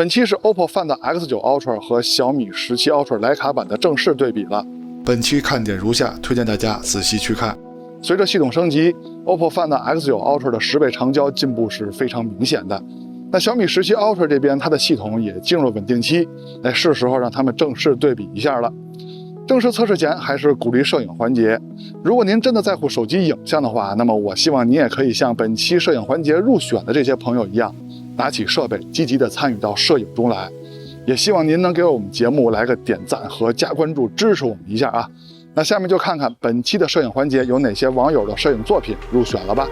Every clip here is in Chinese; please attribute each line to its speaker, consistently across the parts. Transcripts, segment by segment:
Speaker 1: 本期是 OPPO Find X9 Ultra 和小米17 Ultra 徠卡版的正式对比了。本期看点如下，推荐大家仔细去看。随着系統升級 ，OPPO Find X9 Ultra 的10倍长焦进步是非常明显的。那小米17 Ultra 这邊，它的系統也进入了穩定期，是时候讓他們正式对比一下了。正式測試前还是鼓勵攝影環節。如果您真的在乎手機影像的話，那麼我希望您也可以像本期攝影環節入選的这些朋友一樣，拿起設備，積極的參與到攝影中來。也希望您能給我們節目來個點讚和加關注，支持我們一下啊。那下面就看看本期的攝影環節有哪些網友的攝影作品入選了吧。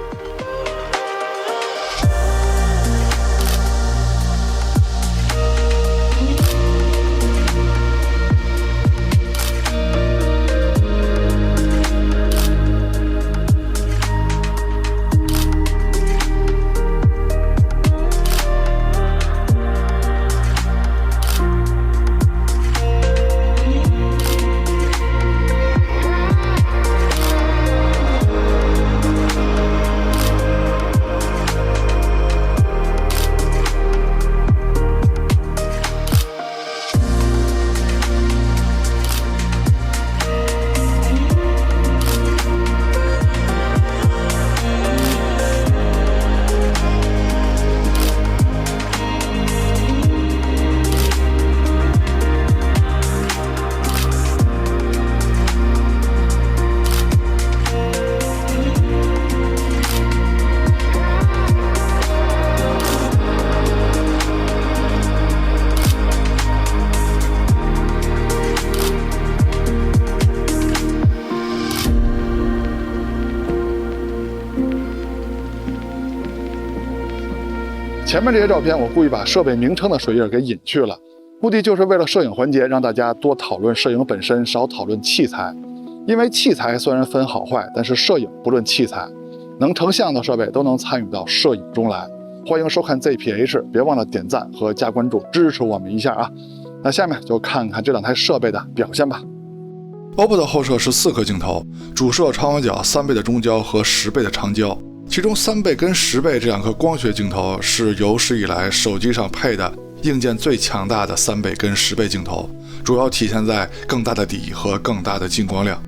Speaker 1: 前面這些照片我故意把設備名稱的水印給隱去了，目的就是為了攝影環節讓大家多討論攝影本身，少討論器材。因為器材雖然分好壞，但是攝影不論器材，能成像的設備都能參與到攝影中來。歡迎收看 ZPH， 別忘了點讚和加關注，支持我們一下啊。那下面就看看這兩台設備的表現吧。OPPO 的後攝是4顆鏡頭，主攝超廣角3倍的中焦和10倍的長焦。其中3倍跟10倍這兩顆光學鏡頭是有史以來手機上配的硬件最強大的3倍跟10倍鏡頭，主要體現在更大的底和更大的進光量。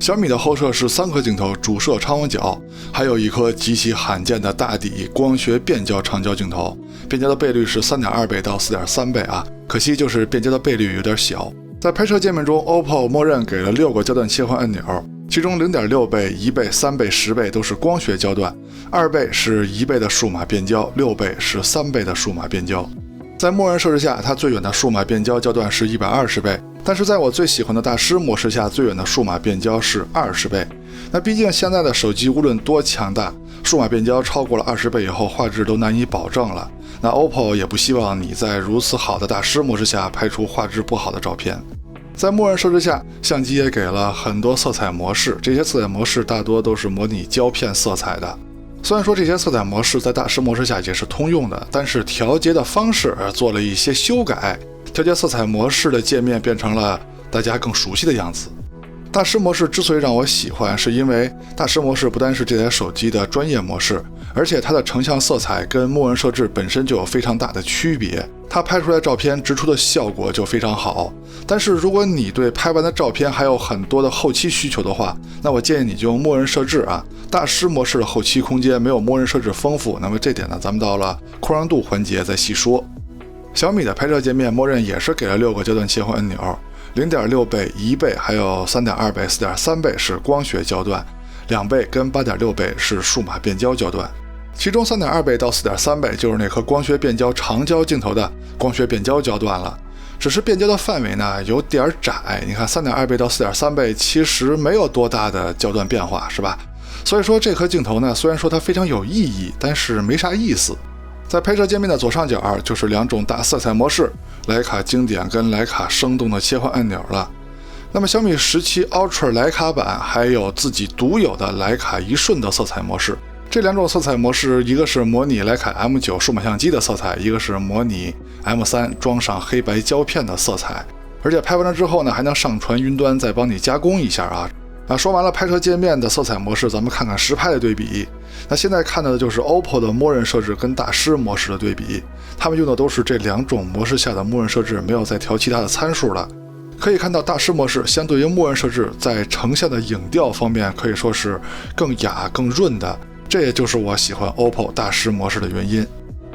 Speaker 1: 小米的後攝是3顆鏡頭，主攝超廣角，還有一顆極其罕見的大底光學變焦長焦鏡頭，變焦的倍率是3.2倍到4.3倍啊，可惜就是变焦的倍率有點小。在拍攝界面中 ，OPPO 默認給了6個焦段切換按鈕。其中0.6倍、1倍、3倍、10倍都是光學焦段，2倍是1倍的數碼變焦，6倍是3倍的數碼變焦。在默認設置下，它最遠的數碼變焦焦段是120倍，但是在我最喜歡的大師模式下，最遠的數碼變焦是20倍。那畢竟現在的手機無論多強大，數碼變焦超過了20倍以後，畫質都難以保證了。那 OPPO 也不希望你在如此好的大師模式下拍出畫質不好的照片。在默認設置下，相機也給了很多色彩模式，這些色彩模式大多都是模擬胶片色彩的。雖然說這些色彩模式在大師模式下也是通用的，但是調節的方式做了一些修改，調節色彩模式的界面變成了大家更熟悉的樣子。大師模式之所以讓我喜歡，是因為大師模式不单是這台手機的專業模式，而且它的成像色彩跟默認設置本身就有非常大的區別，它拍出來照片直出的效果就非常好。但是如果你對拍完的照片還有很多的後期需求的話，那我建議你就用默認設置啊。大師模式的後期空間沒有默認設置豐富，那麼這點呢，咱們到了擴張度環節再細說。小米的拍攝界面默認也是給了6個焦段切換按鈕。0.6倍、1倍，還有3.2倍、4.3倍是光學焦段，2倍跟8.6倍是數碼變焦焦段。其中3.2倍到4.3倍就是那顆光學变焦長焦鏡頭的光學变焦焦段了，只是变焦的範圍呢有點窄。你看3.2倍到4.3倍其實沒有多大的焦段變化，是吧？所以說這顆鏡頭呢，雖然說它非常有意義，但是沒啥意思。在拍攝界面的左上角就是2種大色彩模式，徠卡經典跟徠卡生动的切換按钮了。那麼小米17 Ultra 徠卡版還有自己獨有的徠卡一瞬的色彩模式。這2種色彩模式，一個是模擬徠卡 M9 數碼相機的色彩，一個是模擬 M3 裝上黑白膠片的色彩。而且拍完了之後呢，還能上傳雲端再幫你加工一下啊。說完了拍攝界面的色彩模式，咱們看看實拍的对比。那现在看到的就是 OPPO 的默認設置跟大師模式的對比，他們用的都是這兩種模式下的默認設置，沒有再調其他的參數了。可以看到大師模式相對於默認設置，在呈現的影調方面可以說是更雅更潤的，這也就是我喜歡 OPPO 大師模式的原因。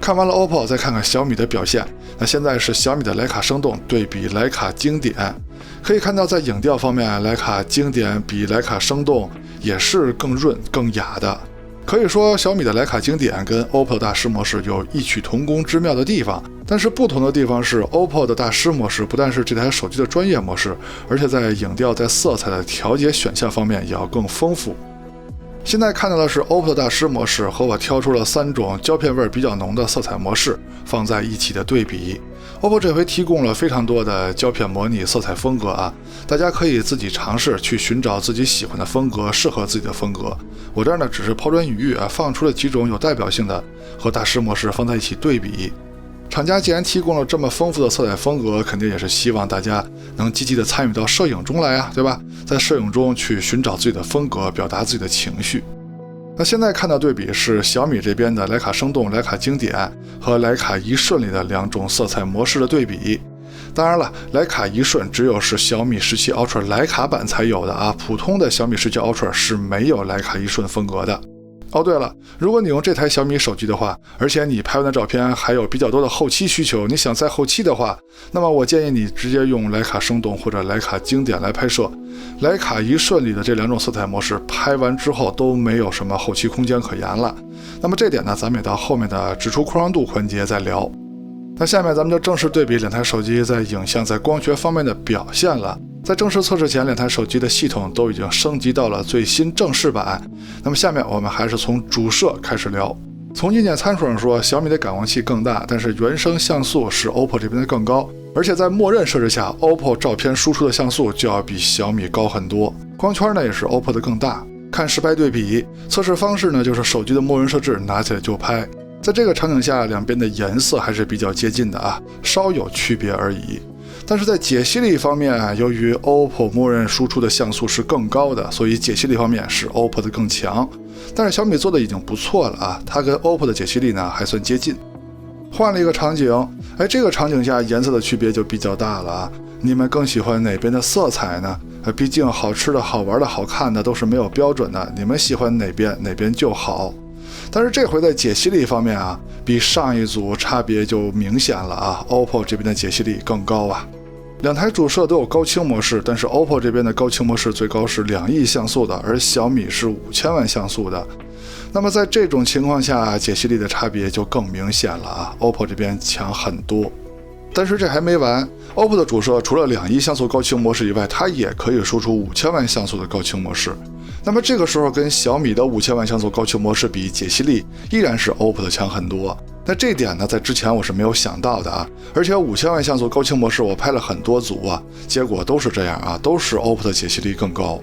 Speaker 1: 看完了 OPPO， 再看看小米的表現。那現在是小米的徠卡生動对比徠卡经典，可以看到在影調方面，徠卡经典比徠卡生動也是更潤更雅的。可以說小米的徠卡经典跟 OPPO 大師模式有異曲同工之妙的地方，但是不同的地方是 OPPO 的大師模式不但是这台手机的專業模式，而且在影調在色彩的調節選項方面也要更豐富。現在看到的是 OPPO 的大師模式和我挑出了3種膠片味比較濃的色彩模式放在一起的對比。OPPO 這回提供了非常多的膠片模擬色彩風格啊，大家可以自己嘗試去尋找自己喜歡的風格，適合自己的風格。我這兒呢只是拋磚引玉啊，放出了幾種有代表性的和大師模式放在一起對比。廠家既然提供了這麼豐富的色彩風格，肯定也是希望大家能積極的參與到攝影中來啊，對吧？在攝影中去尋找自己的風格，表達自己的情緒。那現在看到对比是小米這邊的徠卡生動、徠卡經典和徠卡一瞬裡的2種色彩模式的對比。當然了，徠卡一瞬只有是小米17 Ultra 徠卡版才有的啊，普通的小米17 Ultra 是沒有徠卡一瞬風格的。哦，对了，如果你用這台小米手機的話，而且你拍完的照片還有比較多的後期需求，你想在後期的話，那麼我建議你直接用徠卡生動或者徠卡經典來拍攝。徠卡一瞬裡的這2種色彩模式拍完之後都沒有什麼後期空間可言了。那麼這點呢，咱們也到後面的指出擴張度環節再聊。那下面咱們就正式對比2台手機在影像在光学方面的表現了。在正式測試前，2台手机的系統都已經升級到了最新正式版。那麼下面我們還是從主攝開始聊。從硬件參數上說，小米的感光器更大，但是原生像素是 OPPO 這邊的更高，而且在默認設置下 ，OPPO 照片輸出的像素就要比小米高很多。光圈呢也是 OPPO 的更大。看實拍對比，測試方式呢就是手機的默認設置，拿起來就拍。在這個場景下，兩邊的顏色還是比較接近的啊，稍有區別而已。但是在解析力方面，由於 OPPO 默認輸出的像素是更高的，所以解析力方面是 OPPO 的更強。但是小米做的已經不錯了啊，它跟 OPPO 的解析力呢還算接近。換了一個場景，這個場景下顏色的區別就比較大了啊。你們更喜歡哪邊的色彩呢？畢竟好吃的好玩的好看的都是沒有標準的，你們喜歡哪邊就好。但是這回在解析力方面啊，比上一組差別就明顯了啊 ，OPPO 這邊的解析力更高啊。2台主攝都有高清模式，但是 OPPO 這邊的高清模式最高是2億像素的，而小米是5000萬像素的。那麼在這種情況下，解析力的差別就更明顯了啊 ，OPPO 這邊強很多。但是這還沒完 ，OPPO 的主攝除了2億像素高清模式以外，它也可以輸出5000萬像素的高清模式。那麼這個時候跟小米的5000萬像素高清模式比，解析力依然是 OPPO 的強很多。那這點呢，在之前我是沒有想到的啊。而且5000萬像素高清模式我拍了很多組啊，結果都是這樣啊，都是 OPPO 的解析力更高。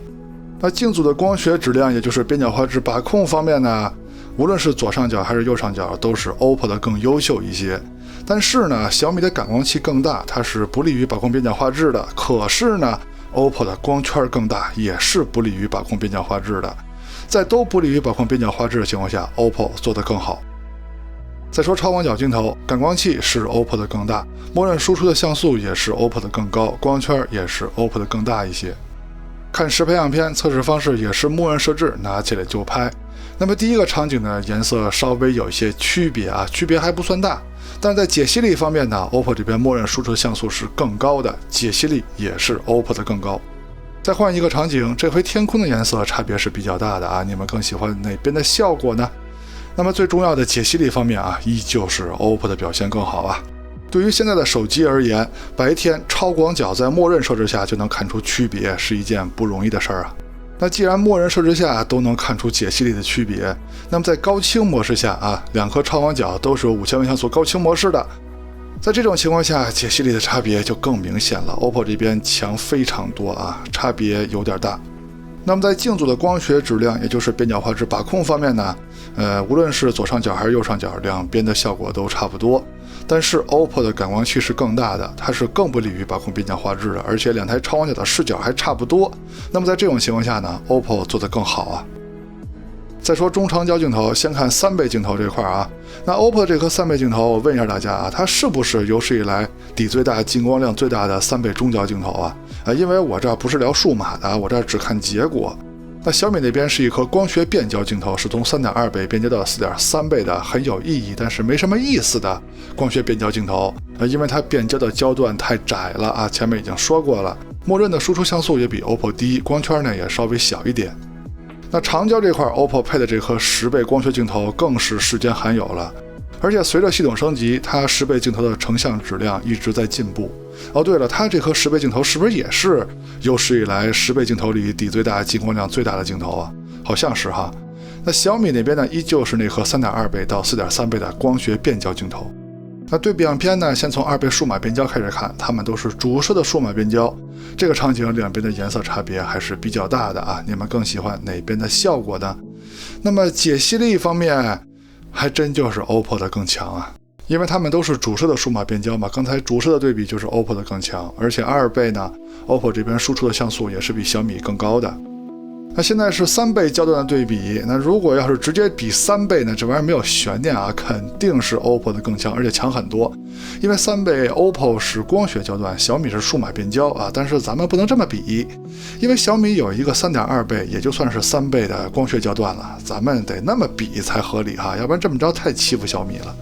Speaker 1: 那鏡組的光學質量，也就是邊角畫質把控方面呢，無論是左上角還是右上角，都是 OPPO 的更優秀一些。但是呢，小米的感光器更大，它是不利於把控邊角畫質的。可是呢，OPPO 的光圈更大，也是不利於把控邊角畫質的。在都不利於把控邊角畫質的情況下 ，OPPO 做得更好。再说超廣角鏡頭，感光器是 OPPO 的更大，默認輸出的像素也是 OPPO 的更高，光圈也是 OPPO 的更大一些。看實拍樣片，測試方式也是默認設置，拿起來就拍。那麼第一個場景呢，顏色稍微有一些區別啊，區別還不算大。但是在解析力方面呢 ，OPPO 這邊默認輸出的像素是更高的，解析力也是 OPPO 的更高。再換一個場景，這回天空的顏色差別是比較大的啊，你們更喜歡哪邊的效果呢？那麼最重要的解析力方面啊，依舊是 OPPO 的表現更好啊。對於現在的手機而言，白天超廣角在默認設置下就能看出區別，是一件不容易的事兒啊。那既然默認設置下都能看出解析力的區別，那麼在高清模式下啊，2顆超廣角都是有5000萬像素高清模式的，在這種情況下，解析力的差別就更明顯了。OPPO 這邊強非常多啊，差別有點大。那麼在鏡組的光學質量，也就是邊角畫質把控方面呢，無論是左上角還是右上角，兩邊的效果都差不多。但是 OPPO 的感光器是更大的，它是更不利于把控边角画质的，而且两台超广角的视角还差不多。那么在这种情况下呢 ，OPPO 做得更好啊。再说中长焦鏡頭，先看3倍鏡頭這塊啊。那 OPPO 的這顆3倍鏡頭，我問一下大家啊，它是不是有史以來底最大、進光量最大的3倍中焦鏡頭啊？因為我這不是聊數碼的，我這只看結果。那小米那邊是一顆光學變焦鏡頭，是從3.2倍變焦到4.3倍的，很有意義，但是沒什麼意思的光學變焦鏡頭。因為它變焦的焦段太窄了啊，前面已經說過了。默認的輸出像素也比 OPPO 低，光圈呢也稍微小一點。那長焦這塊 ，OPPO 配的這顆10倍光學鏡頭更是世間罕有了，而且隨着系統升級，它10倍鏡頭的成像質量一直在進步。哦，对了，它這顆10倍鏡頭是不是也是有史以來10倍鏡頭裡底最大、進光量最大的鏡頭啊？好像是哈。那小米那邊呢，依舊是那顆3.2倍到4.3倍的光學變焦鏡頭。那對比樣片呢，先從2倍數碼變焦開始看，它們都是主攝的數碼變焦。這個場景兩邊的顏色差別還是比較大的啊，你們更喜歡哪邊的效果呢？那麼解析力方面，還真就是 OPPO 的更強啊，因为它們都是主攝的數碼變焦嘛。剛才主攝的對比就是 OPPO 的更強，而且2倍呢 ，OPPO 這邊輸出的像素也是比小米更高的。那現在是3倍焦段的對比，那如果要是直接比3倍呢，這玩意兒沒有懸念啊，肯定是 OPPO 的更強，而且強很多。因為3倍 OPPO 是光學焦段，小米是數碼變焦啊，但是咱們不能這麼比，因為小米有一個3.2倍，也就算是3倍的光學焦段了，咱們得那麼比才合理哈，要不然這麼着太欺負小米了。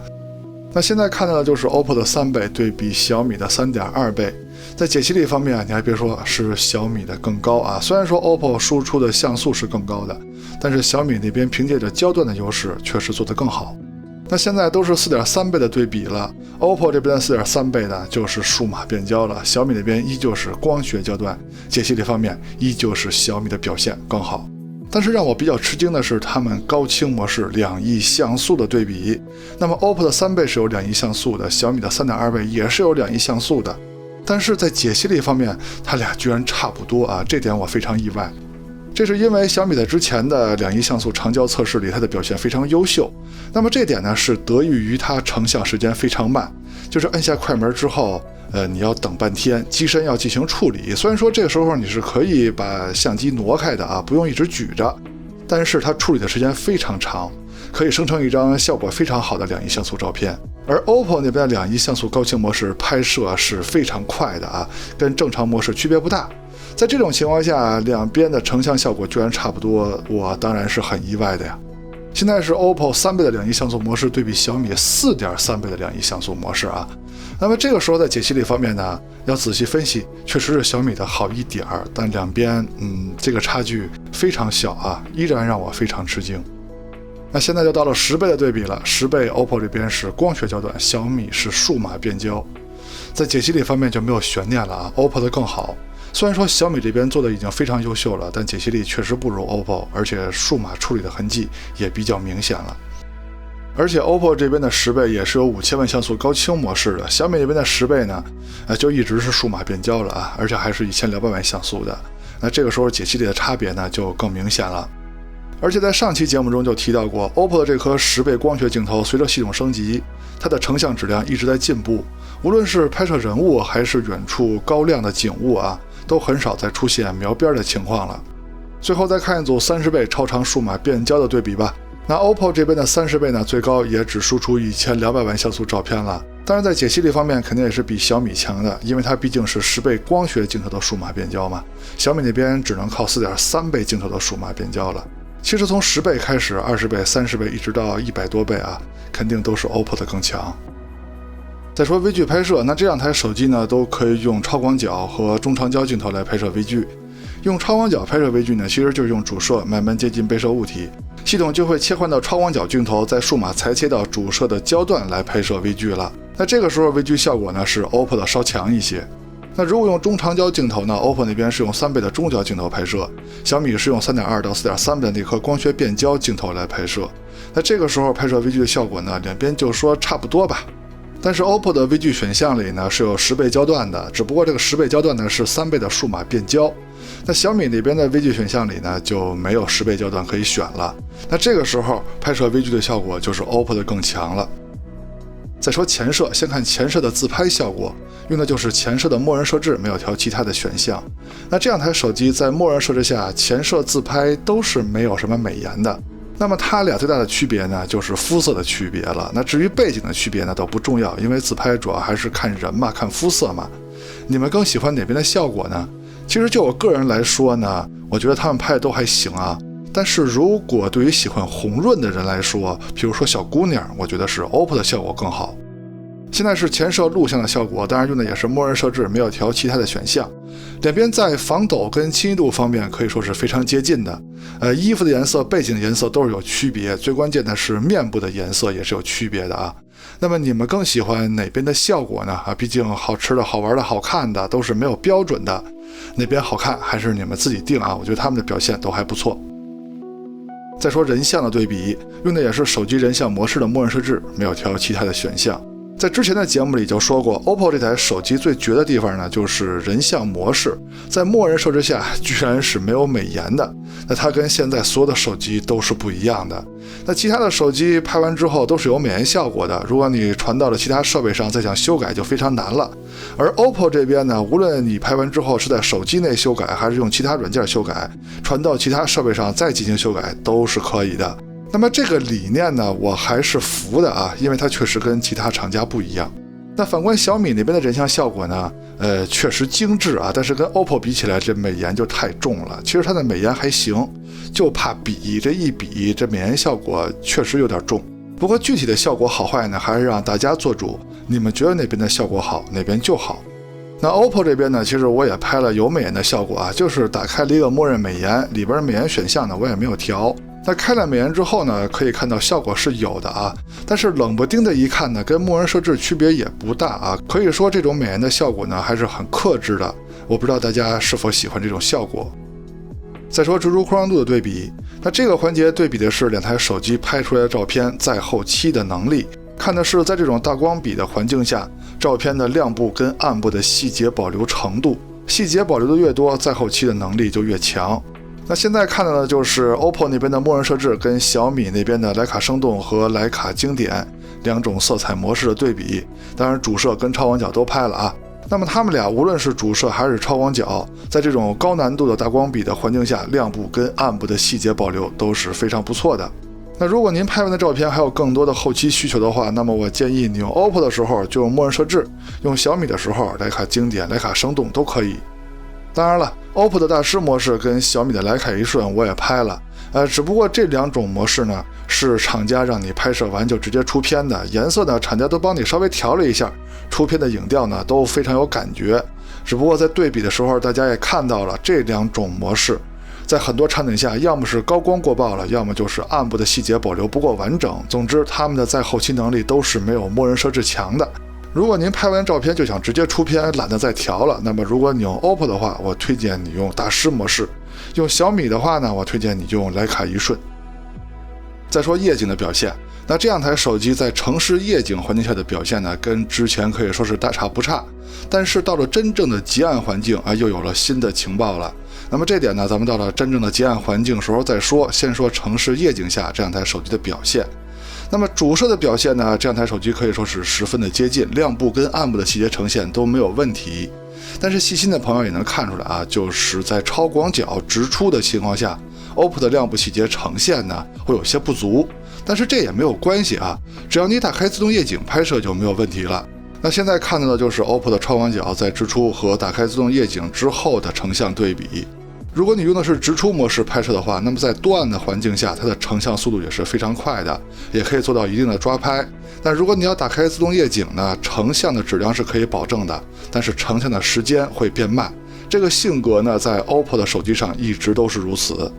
Speaker 1: 那現在看到的就是 OPPO 的3倍對比小米的3.2倍。在解析力方面，你還別說，是小米的更高啊。雖然說 OPPO 輸出的像素是更高的，但是小米那邊憑借着焦段的優勢，確實做得更好。那現在都是4.3倍的對比了 ，OPPO 這邊的4.3倍呢，就是數碼變焦了，小米那邊依舊是光學焦段，解析力方面依舊是小米的表現更好。但是讓我比較吃驚的是，他們高清模式2億像素的對比。那麼 OPPO 的3倍是有2億像素的，小米的3.2倍也是有2億像素的。但是在解析力方面，它倆居然差不多啊，這點我非常意外。這是因為小米在之前的2億像素長焦測試裡，它的表現非常優秀。那麼這點呢，是得益於它成像時間非常慢，就是按下快門之後，你要等半天，機身要進行處理。雖然說這個時候你是可以把相機挪開的啊，不用一直舉着，但是它處理的時間非常長，可以生成一張效果非常好的2億像素照片。而 OPPO 那邊的2億像素高清模式拍攝是非常快的啊，跟正常模式區別不大。在這種情況下，兩邊的成像效果居然差不多，我當然是很意外的呀。現在是 OPPO 3倍的2億像素模式對比小米4.3倍的2億像素模式啊。那麼這個時候在解析力方面呢，要仔細分析，確實是小米的好一點兒，但兩邊這個差距非常小啊，依然讓我非常吃驚。那現在就到了10倍的對比了，10倍 OPPO 這邊是光學焦段，小米是數碼變焦，在解析力方面就沒有懸念了啊 ，OPPO 的更好。雖然說小米這邊做的已經非常優秀了，但解析力確實不如 OPPO， 而且數碼處理的痕跡也比較明顯了。而且 OPPO 這邊的10倍也是有5000萬像素高清模式的，小米那邊的10倍呢，就一直是數碼變焦了啊，而且還是1200萬像素的。那這個時候解析力的差別呢就更明顯了。而且在上期節目中就提到過 ，OPPO 的這顆10倍光學鏡頭隨着系統升級，它的成像質量一直在進步，無論是拍攝人物還是遠處高亮的景物啊，都很少再出現描邊的情況了。最後再看一組30倍超長數碼變焦的對比吧。那 OPPO 這邊的30倍呢，最高也只輸出1200萬像素照片了。當然在解析力方面肯定也是比小米強的，因為它畢竟是10倍光學鏡頭的數碼變焦嘛。小米那邊只能靠4.3倍鏡頭的數碼變焦了。其實從10倍開始，20倍、30倍一直到100多倍啊，肯定都是 OPPO 的更強。再說微距拍攝，那這兩台手機呢，都可以用超廣角和中長焦鏡頭來拍攝微距。用超廣角拍攝微距呢，其實就是用主攝慢慢接近被攝物體，系統就會切換到超廣角鏡頭，在數碼裁切到主攝的焦段來拍攝微距了。那這個時候微距效果呢，是 OPPO 的稍強一些。那如果用中長焦鏡頭呢 ，OPPO 那邊是用3倍的中焦鏡頭拍攝，小米是用3.2到4.3倍的那顆光學變焦鏡頭來拍攝。那這個時候拍攝微距的效果呢，兩邊就說差不多吧。但是 OPPO 的微距選項裡呢是有10倍焦段的，只不過這個10倍焦段呢是3倍的數碼變焦。那小米那邊的微距選項裡呢就沒有10倍焦段可以選了。那這個時候拍攝微距的效果就是 OPPO 的更強了。再說前攝，先看前攝的自拍效果，用的就是前摄的默认設置，没有調其他的選項。那这两台手机在默认設置下，前攝自拍都是沒有什麼美顏的。那麼它倆最大的區別呢，就是膚色的區別了。那至於背景的區別呢，倒不重要，因為自拍主要還是看人嘛，看膚色嘛。你們更喜歡哪邊的效果呢？其實就我個人來說呢，我覺得他們拍的都還行啊。但是如果對於喜歡紅潤的人來說，比如說小姑娘，我覺得是 OPPO 的效果更好。現在是前攝錄像的效果，當然用的也是默認設置，沒有調其他的選項。兩邊在防抖跟清晰度方面可以說是非常接近的。衣服的顏色、背景的顏色都是有區別，最關鍵的是面部的顏色也是有區別的啊。那麼你們更喜歡哪邊的效果呢？畢竟好吃的、好玩的、好看的都是沒有標準的，哪邊好看還是你們自己定啊。我覺得他們的表現都還不錯。再說人像的对比，用的也是手機人像模式的默認設置，沒有調其他的選項。在之前的節目裡就說過 ，OPPO 這台手機最絕的地方呢，就是人像模式，在默認設置下居然是沒有美顏的。那它跟現在所有的手機都是不一樣的。那其他的手機拍完之後都是有美顏效果的，如果你傳到了其他設備上再想修改就非常难了。而 OPPO 這邊呢，無論你拍完之後是在手機內修改，還是用其他軟件修改，傳到其他設備上再進行修改都是可以的。那麼這個理念呢，我還是服的啊，因為它確實跟其他廠家不一樣。那反觀小米那邊的人像效果呢，確實精緻啊，但是跟 OPPO 比起來，這美顏就太重了。其實它的美顏還行，就怕比這一比，這美顏效果確實有點重。不過具體的效果好壞呢，還是讓大家做主。你們覺得哪邊的效果好，哪邊就好。那 OPPO 這邊呢，其實我也拍了有美顏的效果啊，就是打開了一個默認美顏，裡邊美顏選項呢我也沒有調。那開了美顏之後呢，可以看到效果是有的啊，但是冷不丁的一看呢，跟默認設置區別也不大啊。可以說這种美顏的效果呢，還是很克制的。我不知道大家是否喜歡這種效果。再說直出光度的對比，那這個環節对比的是兩台手機拍出來的照片在後期的能力，看的是在这种大光比的環境下，照片的亮部跟暗部的細節保留程度，細節保留的越多，在後期的能力就越強。那現在看到的就是 OPPO 那邊的默認設置跟小米那邊的徕卡生動和徕卡經典兩種色彩模式的對比，當然主攝跟超廣角都拍了啊。那麼他們倆無論是主攝還是超廣角，在這種高難度的大光比的環境下，亮部跟暗部的細節保留都是非常不錯的。那如果您拍完的照片還有更多的後期需求的話，那麼我建議你用 OPPO 的時候就用默認設置，用小米的时候徕卡經典、徕卡生動都可以。当然了 ，OPPO 的大師模式跟小米的徕卡一瞬我也拍了，只不過這兩種模式呢，是廠家讓你拍攝完就直接出片的，顏色呢廠家都幫你稍微調了一下，出片的影調呢都非常有感覺。只不過在對比的時候，大家也看到了這兩種模式，在很多場景下，要麼是高光過曝了，要麼就是暗部的細節保留不夠完整。總之，他们的在後期能力都是沒有默認設置強的。如果您拍完照片就想直接出片，懶得再調了，那麼如果你用 OPPO 的話，我推薦你用大師模式；用小米的話呢，我推薦你就用徕卡一瞬。再說夜景的表現，那這兩台手機在城市夜景環境下的表現呢，跟之前可以說是大差不差。但是到了真正的极暗環境啊，又有了新的情報了。那麼這點呢，咱們到了真正的极暗環境時候再說。先說城市夜景下这兩台手機的表現。那麼主攝的表現呢，這兩台手機可以說是十分的接近，亮部跟暗部的細節呈現都沒有問題。但是細心的朋友也能看出來啊，就是在超廣角直出的情況下， OPPO 的亮部細節呈現呢會有些不足。但是這也沒有關係啊，只要你打開自動夜景拍攝就沒有問題了。那現在看到的就是 OPPO 的超廣角在直出和打開自動夜景之後的成像對比。如果你用的是直出模式拍攝的話，那麼在多暗的環境下，它的成像速度也是非常快的，也可以做到一定的抓拍。但如果你要打開自動夜景呢，成像的質量是可以保證的，但是成像的時間會變慢。這個性格呢，在 OPPO 的手機上一直都是如此。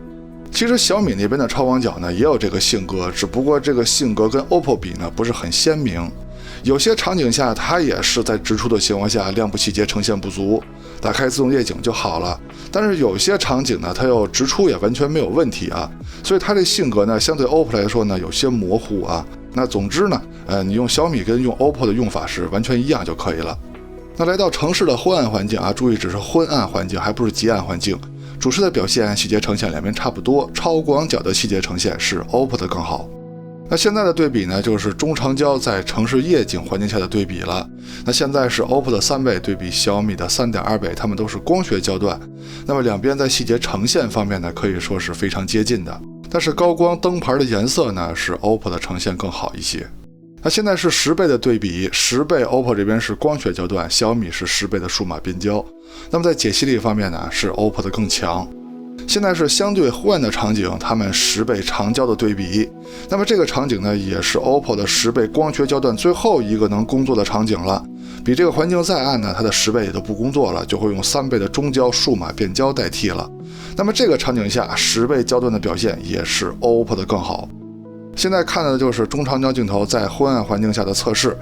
Speaker 1: 其實小米那邊的超廣角呢也有這個性格，只不過這個性格跟 OPPO 比呢不是很鮮明。有些場景下它也是在直出的情況下，亮部細節呈現不足，打開自動夜景就好了。但是有些場景呢，它又直出也完全沒有問題啊，所以它這性格呢，相對 OPPO 來說呢，有些模糊啊。那總之呢，你用小米跟用 OPPO 的用法是完全一樣就可以了。那來到城市的昏暗環境啊，注意只是昏暗環境，還不是極暗環境。主攝的表現、細節呈現兩邊差不多，超廣角的細節呈現是 OPPO 的更好。那現在的對比呢，就是中長焦在城市夜景環境下的對比了。那現在是 OPPO 的3倍对比小米的3.2倍，它們都是光学焦段。那麼两邊在細節呈現方面呢，可以说是非常接近的。但是高光燈牌的顏色呢，是 OPPO 的呈现更好一些。那現在是10倍的对比，10倍 OPPO 這邊是光學焦段，小米是10倍的數碼變焦。那麼在解析力方面呢，是 OPPO 的更強。現在是相對昏暗的场景，它們10倍長焦的对比。那麼這個場景呢，也是 OPPO 的10倍光學焦段最後一個能工作的場景了。比這個環境再暗呢，它的10倍也都不工作了，就會用3倍的中焦數碼變焦代替了。那麼這個場景下10倍焦段的表現也是 OPPO 的更好。現在看的就是中長焦鏡頭在昏暗環境下的測試。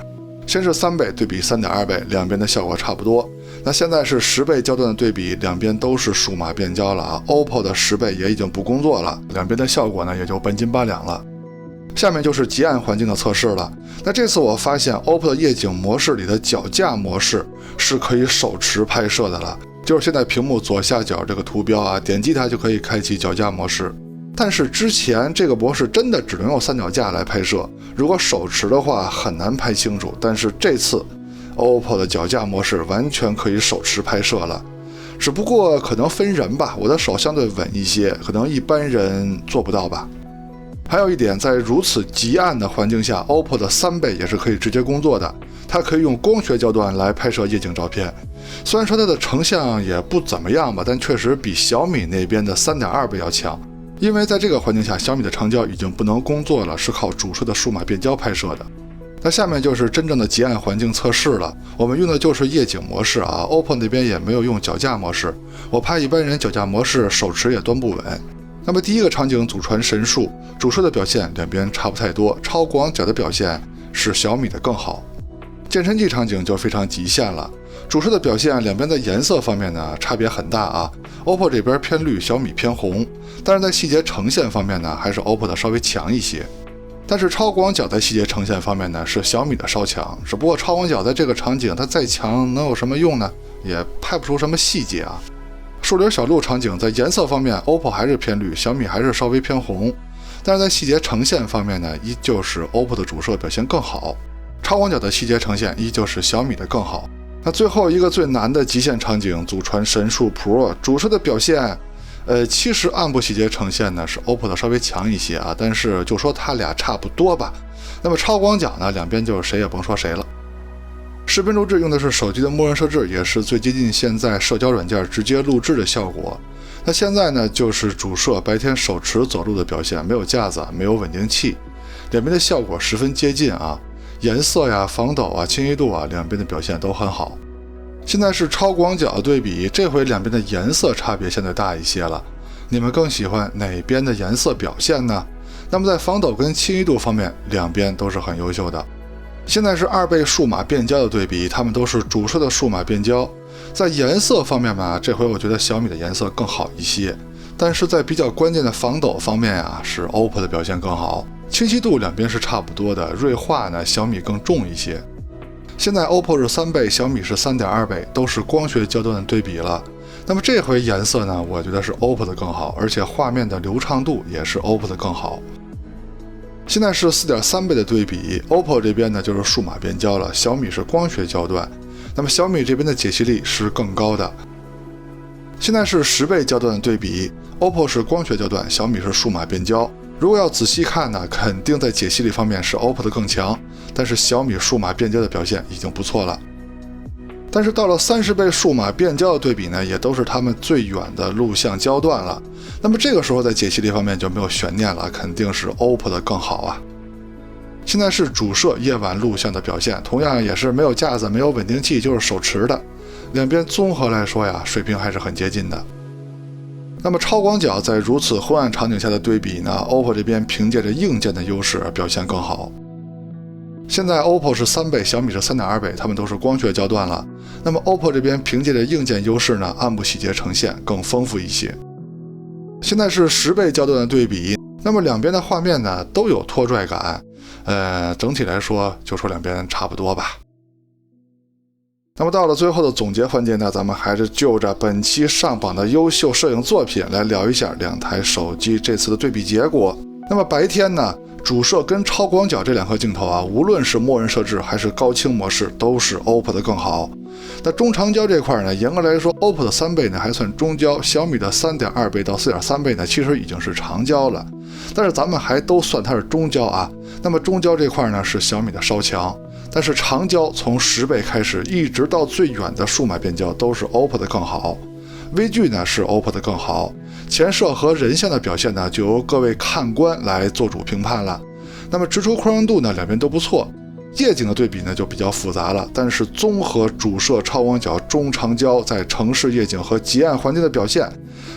Speaker 1: 先是3倍对比3.2倍，兩邊的效果差不多。那現在是10倍焦段的对比，两邊都是數碼變焦了啊。OPPO 的10倍也已經不工作了，兩邊的效果呢也就半斤八两了。下面就是极暗環境的測試了。那這次我發现 OPPO 的夜景模式裡的腳架模式是可以手持拍攝的了，就是现在屏幕左下角這個圖標啊，點擊它就可以開啟腳架模式。但是之前這個模式真的只能用三腳架來拍攝，如果手持的話很難拍清楚。但是這次 OPPO 的腳架模式完全可以手持拍攝了，只不過可能分人吧，我的手相对穩一些，可能一般人做不到吧。还有一點，在如此極暗的環境下 ，OPPO 的3倍也是可以直接工作的，它可以用光學焦段來拍攝夜景照片。雖然說它的成像也不怎麼樣吧，但確實比小米那邊的3.2倍要強。因為在這個環境下，小米的長焦已經不能工作了，是靠主攝的數碼變焦拍攝的。那下面就是真正的極暗環境測試了，我們用的就是夜景模式啊 ，OPPO 那邊也沒有用腳架模式，我怕一般人腳架模式手持也端不穩。那麼第一個場景祖傳神速，主攝的表現兩邊差不太多，超廣角的表現是小米的更好。健身季場景就非常極限了，主攝的表現两邊在顏色方面呢差別很大啊 ，OPPO 這邊偏綠，小米偏紅，但是在細節呈現方面呢還是 OPPO 的稍微強一些。但是超廣角在細節呈現方面呢是小米的稍強，只不過超廣角在這個場景它再強能有什麼用呢？也拍不出什麼細節啊。樹林小路場景在顏色方面 OPPO 還是偏綠，小米還是稍微偏紅，但是在細節呈現方面呢依舊是 OPPO 的主攝表現更好，超廣角的細節呈現依舊是小米的更好。那最後一個最難的極限場景祖傳神速 Pro 主攝的表現其實暗部細節呈現呢是 OPPO 的稍微強一些啊，但是就說它倆差不多吧。那麼超廣角呢，兩邊就是誰也甭說誰了。視頻錄製用的是手機的默認設置，也是最接近現在社交軟件直接錄製的效果。那現在呢，就是主攝白天手持走路的表現，沒有架子，沒有穩定器，兩邊的效果十分接近啊，顏色呀、防抖啊、清晰度啊，兩邊的表現都很好。現在是超廣角對比，這回兩邊的顏色差別相對大一些了。你們更喜歡哪邊的顏色表現呢？那麼在防抖跟清晰度方面，兩邊都是很優秀的。現在是2倍數碼變焦的对比，它們都是主攝的數碼變焦。在顏色方面嘛，這回我覺得小米的顏色更好一些，但是在比較關鍵的防抖方面啊，是 OPPO 的表現更好。清晰度兩邊是差不多的，銳化呢小米更重一些。現在 OPPO 是3倍，小米是3.2倍，都是光学焦段的对比了。那麼這回顏色呢，我覺得是 OPPO 的更好，而且畫面的流暢度也是 OPPO 的更好。現在是4.3倍的对比 ，OPPO 這邊呢就是數碼變焦了，小米是光學焦段。那麼小米這邊的解析力是更高的。現在是10倍焦段的对比 ，OPPO 是光学焦段，小米是數碼變焦。如果要仔細看呢，肯定在解析力方面是 OPPO 的更強，但是小米數碼变焦的表現已經不錯了。但是到了30倍數碼變焦的对比呢，也都是他們最遠的錄像焦段了。那麼這個時候在解析力方面就沒有懸念了，肯定是 OPPO 的更好啊。現在是主攝夜晚錄像的表現，同樣也是沒有架子，沒有穩定器，就是手持的。兩邊綜合來說呀，水平還是很接近的。那麼超廣角在如此昏暗場景下的對比呢 ，OPPO 這邊憑借着硬件的優勢表現更好。現在 OPPO 是3倍，小米是3.2倍，它們都是光學焦段了。那麼 OPPO 這邊憑借着硬件優勢呢，暗部細節呈現更豐富一些。現在是10倍焦段的對比，那麼兩邊的畫面呢都有拖拽感，整體來說就说兩邊差不多吧。那麼到了最後的總結環節呢，咱們還是就着本期上榜的優秀攝影作品來聊一下两台手機這次的对比結果。那麼白天呢，主攝跟超廣角這兩顆鏡頭啊，無論是默認設置還是高清模式，都是 OPPO 的更好。那中長焦這塊呢，嚴格來說 ，OPPO 的3倍呢還算中焦，小米的3.2倍到4.3倍呢，其實已經是長焦了。但是咱們還都算它是中焦啊。那麼中焦這塊呢是小米的稍強，但是長焦從10倍開始，一直到最遠的數碼變焦都是 OPPO 的更好。微距呢是 OPPO 的更好，前摄和人像的表現呢就由各位看官来做主評判了。那麼直出宽容度呢两邊都不錯，夜景的对比呢就比較複雜了，但是綜合主攝、超廣角、中長焦在城市夜景和极暗環境的表現，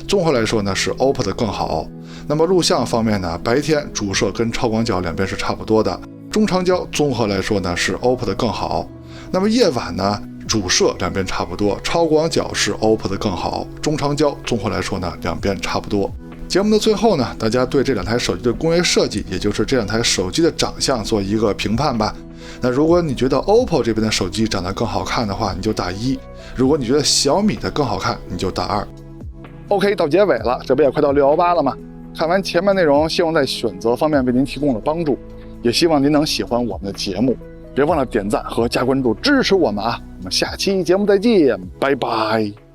Speaker 1: 綜合來說呢是 OPPO 的更好。那麼錄像方面呢，白天主攝跟超廣角两邊是差不多的，中長焦綜合來說呢是 OPPO 的更好。那麼夜晚呢，主攝兩邊差不多，超廣角是 OPPO 的更好，中長焦綜合來說呢兩邊差不多。節目的最後呢，大家对这两台手机的工业設計，也就是这兩台手機的長相做一個評判吧。那如果你覺得 OPPO 這邊的手機長得更好看的話，你就打1；如果你覺得小米的更好看，你就打2。OK， 到結尾了，這不也快到618了嗎？看完前面內容，希望在選擇方面為您提供了幫助，也希望您能喜歡我們的節目，別忘了點讚和加關注支持我們啊！我們下期節目再見，拜拜。